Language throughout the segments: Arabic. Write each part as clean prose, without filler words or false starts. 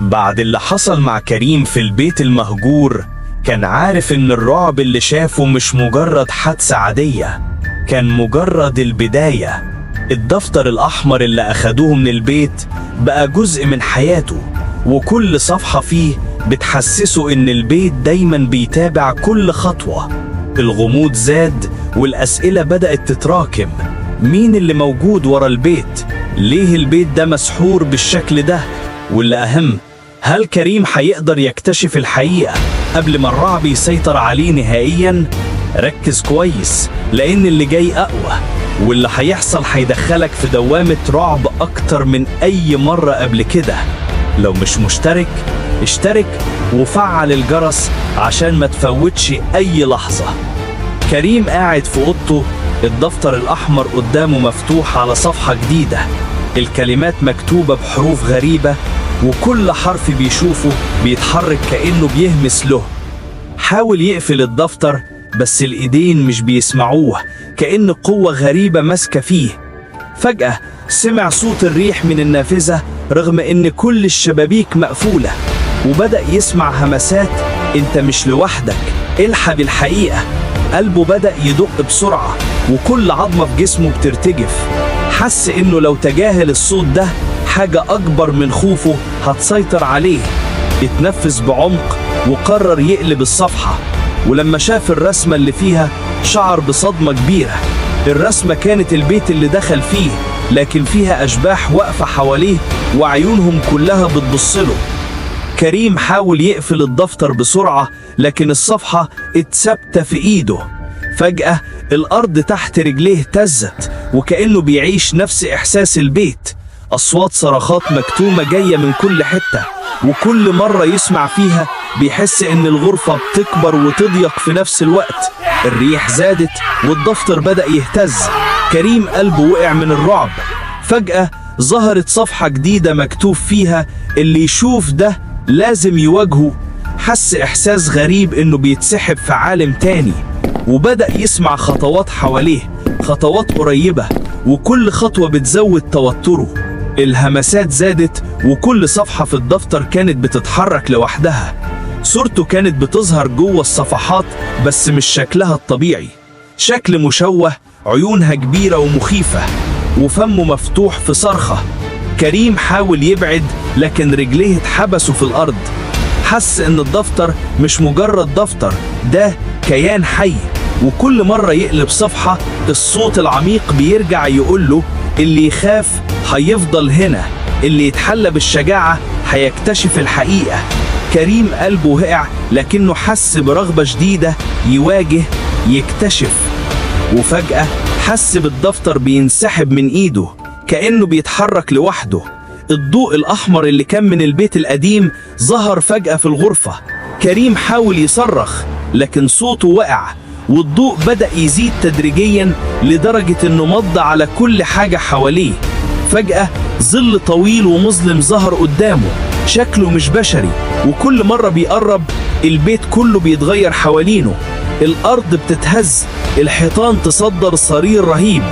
بعد اللي حصل مع كريم في البيت المهجور، كان عارف إن الرعب اللي شافه مش مجرد حادثة عادية، كان مجرد البداية. الدفتر الأحمر اللي أخدوه من البيت بقى جزء من حياته، وكل صفحة فيه بتحسسه إن البيت دايما بيتابع كل خطوة. الغموض زاد والأسئلة بدأت تتراكم. مين اللي موجود ورا البيت؟ ليه البيت ده مسحور بالشكل ده؟ واللي أهم، هل كريم هيقدر يكتشف الحقيقة قبل ما الرعب يسيطر عليه نهائياً؟ ركز كويس، لأن اللي جاي أقوى، واللي هيحصل هيدخلك في دوامة رعب أكتر من أي مرة قبل كده. لو مش مشترك، اشترك وفعل الجرس عشان ما تفوتش أي لحظة. كريم قاعد في أوضته، الدفتر الأحمر قدامه مفتوح على صفحة جديدة، الكلمات مكتوبة بحروف غريبة، وكل حرف بيشوفه بيتحرك كأنه بيهمس له. حاول يقفل الدفتر بس الإيدين مش بيسمعوه، كأن قوة غريبة ماسكة فيه. فجأة سمع صوت الريح من النافذة رغم إن كل الشبابيك مقفولة، وبدأ يسمع همسات: أنت مش لوحدك، الحق بالحقيقة. قلبه بدأ يدق بسرعة وكل عظمة في جسمه بترتجف. حس إنه لو تجاهل الصوت ده حاجة أكبر من خوفه هتسيطر عليه. اتنفس بعمق وقرر يقلب الصفحة، ولما شاف الرسمة اللي فيها شعر بصدمة كبيرة. الرسمة كانت البيت اللي دخل فيه، لكن فيها أشباح واقفة حواليه وعيونهم كلها بتبصله. كريم حاول يقفل الدفتر بسرعة، لكن الصفحة اتثبت في إيده. فجأة الأرض تحت رجليه اهتزت وكأنه بيعيش نفس إحساس البيت. أصوات صرخات مكتومة جاية من كل حتة، وكل مرة يسمع فيها بيحس إن الغرفة بتكبر وتضيق في نفس الوقت. الريح زادت والدفتر بدأ يهتز. كريم قلبه وقع من الرعب. فجأة ظهرت صفحة جديدة مكتوب فيها: اللي يشوف ده لازم يواجهه. حس إحساس غريب إنه بيتسحب في عالم تاني، وبدأ يسمع خطوات حواليه، خطوات قريبة، وكل خطوة بتزود توتره. الهمسات زادت وكل صفحة في الدفتر كانت بتتحرك لوحدها. صورته كانت بتظهر جوه الصفحات بس مش شكلها الطبيعي، شكل مشوه، عيونها كبيرة ومخيفة وفمه مفتوح في صرخة. كريم حاول يبعد لكن رجليه اتحبسوا في الأرض. حس إن الدفتر مش مجرد دفتر، ده كيان حي، وكل مرة يقلب صفحة الصوت العميق بيرجع يقوله: اللي يخاف هيفضل هنا، اللي يتحلى بالشجاعة هيكتشف الحقيقة. كريم قلبه وقع، لكنه حس برغبة جديدة يواجه، يكتشف. وفجأة حس بالدفتر بينسحب من إيده كأنه بيتحرك لوحده. الضوء الأحمر اللي كان من البيت القديم ظهر فجأة في الغرفة. كريم حاول يصرخ لكن صوته وقع، والضوء بدأ يزيد تدريجيا لدرجة إنه مضى على كل حاجة حواليه. فجأة ظل طويل ومظلم ظهر قدامه، شكله مش بشري، وكل مرة بيقرب البيت كله بيتغير حوالينه. الأرض بتتهز، الحيطان تصدر صرير رهيب.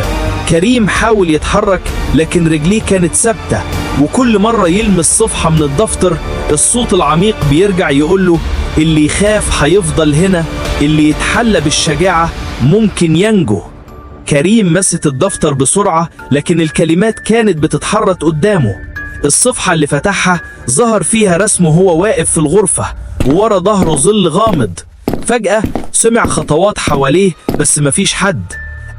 كريم حاول يتحرك لكن رجليه كانت ثابتة، وكل مرة يلمس صفحة من الدفتر الصوت العميق بيرجع يقوله: اللي يخاف هيفضل هنا، اللي يتحلى بالشجاعة ممكن ينجو. كريم مسك الدفتر بسرعة لكن الكلمات كانت بتتحرك قدامه. الصفحة اللي فتحها ظهر فيها رسمه وهو واقف في الغرفة، وورا ظهره ظل غامض. فجأة سمع خطوات حواليه بس مفيش حد.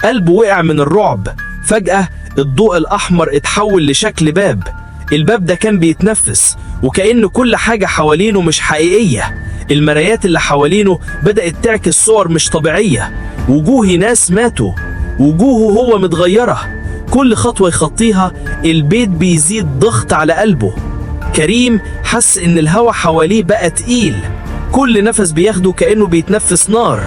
قلبه وقع من الرعب. فجأة الضوء الأحمر اتحول لشكل باب. الباب ده كان بيتنفس وكأن كل حاجة حوالينه مش حقيقية. المرايات اللي حوالينه بدأت تعكس صور مش طبيعية، وجوه ناس ماتوا، وجوهه هو متغيرة. كل خطوة يخطيها البيت بيزيد ضغط على قلبه. كريم حس إن الهواء حواليه بقى تقيل، كل نفس بياخده كأنه بيتنفس نار.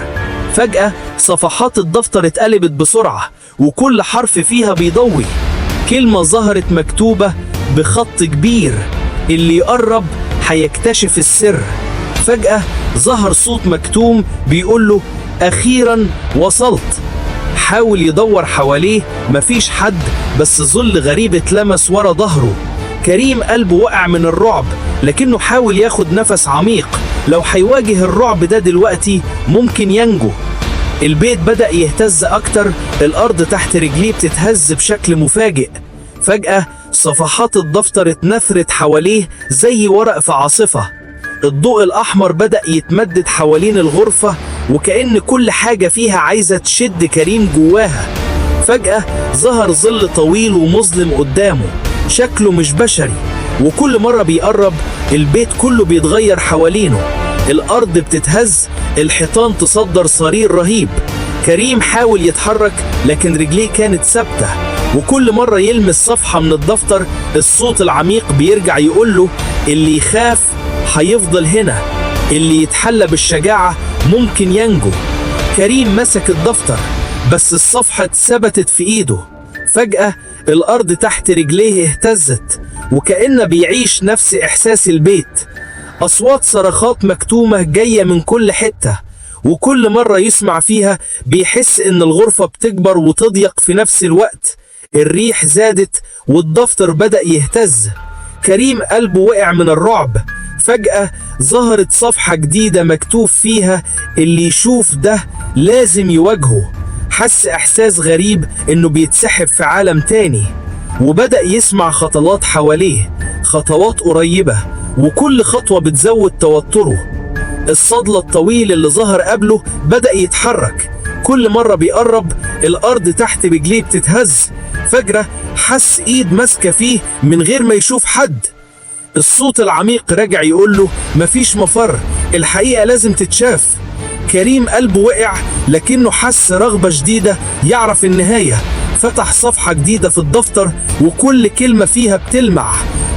فجأة صفحات الدفتر اتقلبت بسرعة وكل حرف فيها بيضوي. كلمة ظهرت مكتوبة بخط كبير: اللي يقرب هيكتشف السر. فجأة ظهر صوت مكتوم بيقوله: أخيرا وصلت. حاول يدور حواليه، مفيش حد، بس ظل غريب اتلمس ورا ظهره. كريم قلبه وقع من الرعب لكنه حاول ياخد نفس عميق. لو هيواجه الرعب ده دلوقتي ممكن ينجو. البيت بدأ يهتز أكتر، الأرض تحت رجليه بتتهز بشكل مفاجئ. فجأة صفحات الدفتر اتنثرت حواليه زي ورق في عاصفة. الضوء الأحمر بدأ يتمدد حوالين الغرفة، وكأن كل حاجة فيها عايزة تشد كريم جواها. فجأة ظهر ظل طويل ومظلم قدامه، شكله مش بشري، وكل مرة بيقرب البيت كله بيتغير حوالينه. الأرض بتتهز، الحيطان تصدر صرير رهيب. كريم حاول يتحرك لكن رجليه كانت ثابتة، وكل مرة يلمس صفحة من الدفتر الصوت العميق بيرجع يقوله اللي يخاف هيفضل هنا، اللي يتحلى بالشجاعة ممكن ينجو. كريم مسك الدفتر بس الصفحة ثبتت في ايده. فجأة الأرض تحت رجليه اهتزت، وكأنه بيعيش نفس إحساس البيت. أصوات صرخات مكتومة جاية من كل حتة، وكل مرة يسمع فيها بيحس إن الغرفة بتكبر وتضيق في نفس الوقت. الريح زادت والدفتر بدأ يهتز. كريم قلبه وقع من الرعب. فجأة ظهرت صفحة جديدة مكتوب فيها اللي يشوف ده لازم يواجهه. حس إحساس غريب إنه بيتسحب في عالم تاني، وبدأ يسمع خطوات حواليه، خطوات قريبة، وكل خطوة بتزود توتره. الصدى الطويل اللي ظهر قبله بدأ يتحرك، كل مرة بيقرب الأرض تحت رجليه بتتهز. فجأة حس إيد ماسكة فيه من غير ما يشوف حد. الصوت العميق رجع يقوله مفيش مفر، الحقيقة لازم تتشاف. كريم قلبه وقع لكنه حس رغبة شديدة يعرف النهاية. فتح صفحة جديدة في الدفتر وكل كلمة فيها بتلمع.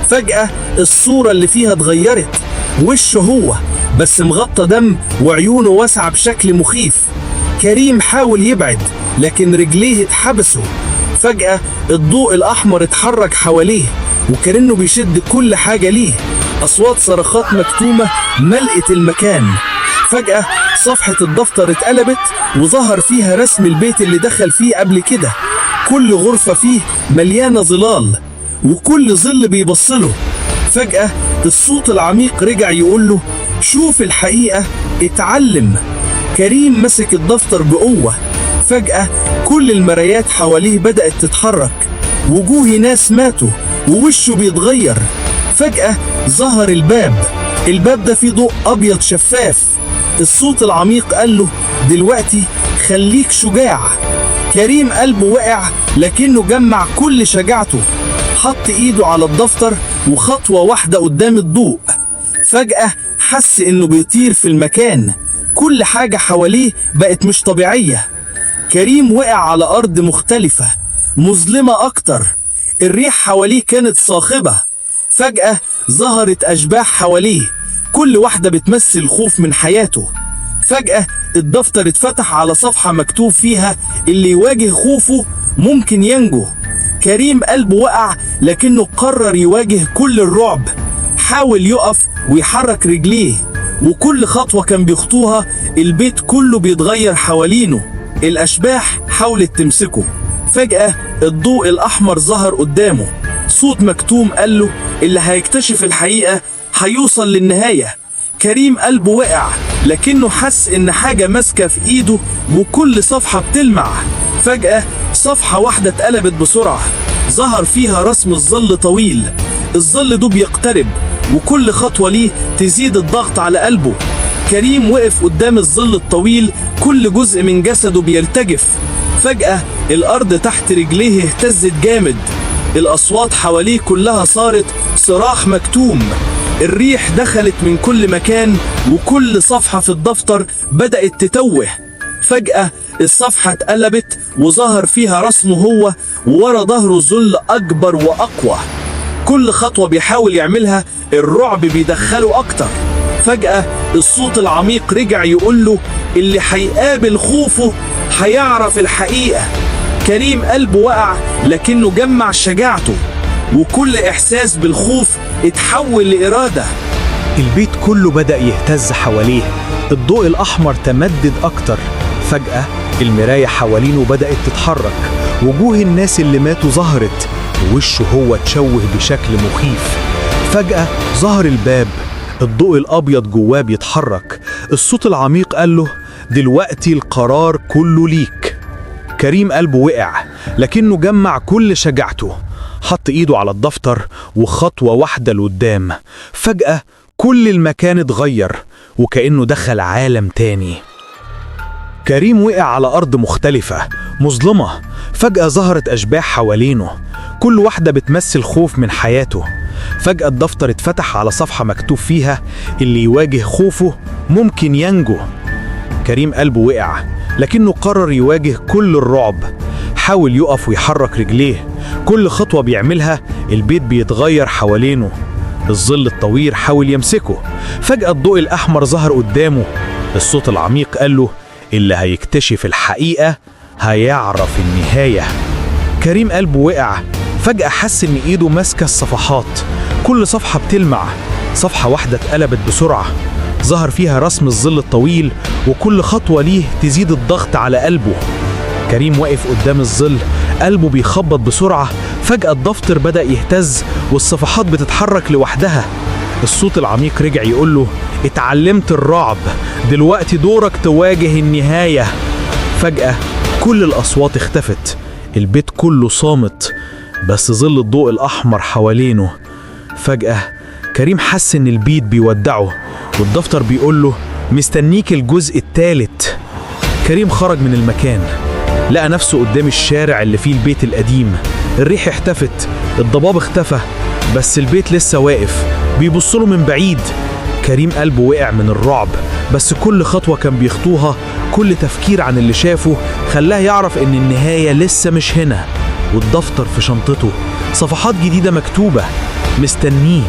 فجأة الصورة اللي فيها اتغيرت، وشه هو بس مغطى دم وعيونه واسعة بشكل مخيف. كريم حاول يبعد لكن رجليه اتحبسوا. فجأة الضوء الأحمر اتحرك حواليه وكأنه بيشد كل حاجة ليه. أصوات صرخات مكتومة ملأت المكان. فجأة صفحة الدفتر اتقلبت وظهر فيها رسم البيت اللي دخل فيه قبل كده. كل غرفة فيه مليانة ظلال وكل ظل بيبصله. فجأة الصوت العميق رجع يقوله شوف الحقيقة، اتعلم. كريم مسك الدفتر بقوة. فجأة كل المرايات حواليه بدأت تتحرك، وجوه ناس ماتوا ووشه بيتغير. فجأة ظهر الباب ده فيه ضوء أبيض شفاف. الصوت العميق قال له دلوقتي خليك شجاع. كريم قلبه وقع لكنه جمع كل شجاعته، حط ايده على الدفتر وخطوة واحدة قدام الضوء. فجأة حس انه بيطير في المكان، كل حاجة حواليه بقت مش طبيعية. كريم وقع على أرض مختلفة مظلمة أكتر، الريح حواليه كانت صاخبة. فجأة ظهرت أشباح حواليه، كل واحدة بتمثل خوف من حياته. فجأة الدفتر اتفتح على صفحة مكتوب فيها اللي يواجه خوفه ممكن ينجو. كريم قلبه وقع لكنه قرر يواجه كل الرعب. حاول يقف ويحرك رجليه، وكل خطوة كان بيخطوها البيت كله بيتغير حوالينه. الأشباح حاولت تمسكه. فجأة الضوء الأحمر ظهر قدامه، صوت مكتوم قاله اللي هيكتشف الحقيقة هيوصل للنهاية. كريم قلبه وقع لكنه حس إن حاجة ماسكة في إيده وكل صفحة بتلمع. فجأة صفحة واحدة اتقلبت بسرعة، ظهر فيها رسم الظل طويل. الظل ده بيقترب وكل خطوة ليه تزيد الضغط على قلبه. كريم وقف قدام الظل الطويل، كل جزء من جسده بيرتجف. فجأة الأرض تحت رجليه اهتزت جامد، الأصوات حواليه كلها صارت صراخ مكتوم. الريح دخلت من كل مكان وكل صفحة في الدفتر بدأت تتوه. فجأة الصفحة اتقلبت وظهر فيها رسمه هو، وورا ظهره ظل أكبر وأقوى. كل خطوة بيحاول يعملها الرعب بيدخله أكتر. فجأة الصوت العميق رجع يقوله اللي هيقابل خوفه هيعرف الحقيقة. كريم قلبه وقع لكنه جمع شجاعته، وكل إحساس بالخوف اتحول لإرادة. البيت كله بدأ يهتز حواليه، الضوء الأحمر تمدد أكتر. فجأة المراية حوالينه بدأت تتحرك، وجوه الناس اللي ماتوا ظهرت، ووشه هو اتشوه بشكل مخيف. فجأة ظهر الباب، الضوء الأبيض جواه بيتحرك. الصوت العميق قال له: دلوقتي القرار كله ليك. كريم قلبه وقع، لكنه جمع كل شجاعته، حط ايده على الدفتر وخطوة واحدة لقدام. فجأة كل المكان اتغير وكأنه دخل عالم تاني. كريم وقع على أرض مختلفة مظلمة. فجأة ظهرت أشباح حوالينه، كل واحدة بتمثل خوف من حياته. فجأة الدفتر اتفتح على صفحة مكتوب فيها: اللي يواجه خوفه ممكن ينجو. كريم قلبه وقع، لكنه قرر يواجه كل الرعب. حاول يقف ويحرك رجليه، كل خطوة بيعملها البيت بيتغير حوالينه. الظل الطويل حاول يمسكه. فجأة الضوء الأحمر ظهر قدامه. الصوت العميق قال له: اللي هيكتشف الحقيقة هيعرف النهاية. كريم قلبه وقع. فجأة حس إن إيده ماسكة الصفحات، كل صفحة بتلمع. صفحة واحدة اتقلبت بسرعة، ظهر فيها رسم الظل الطويل، وكل خطوة ليه تزيد الضغط على قلبه. كريم واقف قدام الظل، قلبه بيخبط بسرعة. فجأة الدفتر بدأ يهتز والصفحات بتتحرك لوحدها. الصوت العميق رجع يقول له: اتعلمت الرعب، دلوقتي دورك تواجه النهاية. فجأة كل الأصوات اختفت، البيت كله صامت، بس ظل الضوء الأحمر حوالينه. فجأة كريم حس إن البيت بيودعه، والدفتر بيقول له: مستنيك الجزء الثالث. كريم خرج من المكان، لقى نفسه قدام الشارع اللي فيه البيت القديم. الريح اختفت، الضباب اختفى، بس البيت لسه واقف بيبصله من بعيد. كريم قلبه وقع من الرعب، بس كل خطوة كان بيخطوها، كل تفكير عن اللي شافه خلاه يعرف إن النهاية لسه مش هنا. والدفتر في شنطته، صفحات جديدة مكتوبة مستنيه.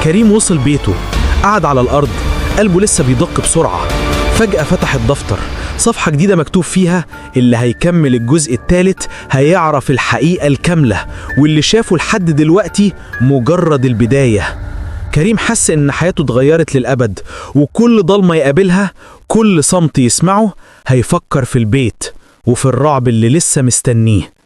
كريم وصل بيته، قعد على الأرض، قلبه لسه بيدق بسرعة. فجأة فتح الدفتر، صفحة جديدة مكتوب فيها: اللي هيكمل الجزء الثالث هيعرف الحقيقة الكاملة، واللي شافه لحد دلوقتي مجرد البداية. كريم حس إن حياته اتغيرت للأبد، وكل ضلمة يقابلها، كل صمت يسمعه، هيفكر في البيت وفي الرعب اللي لسه مستنيه.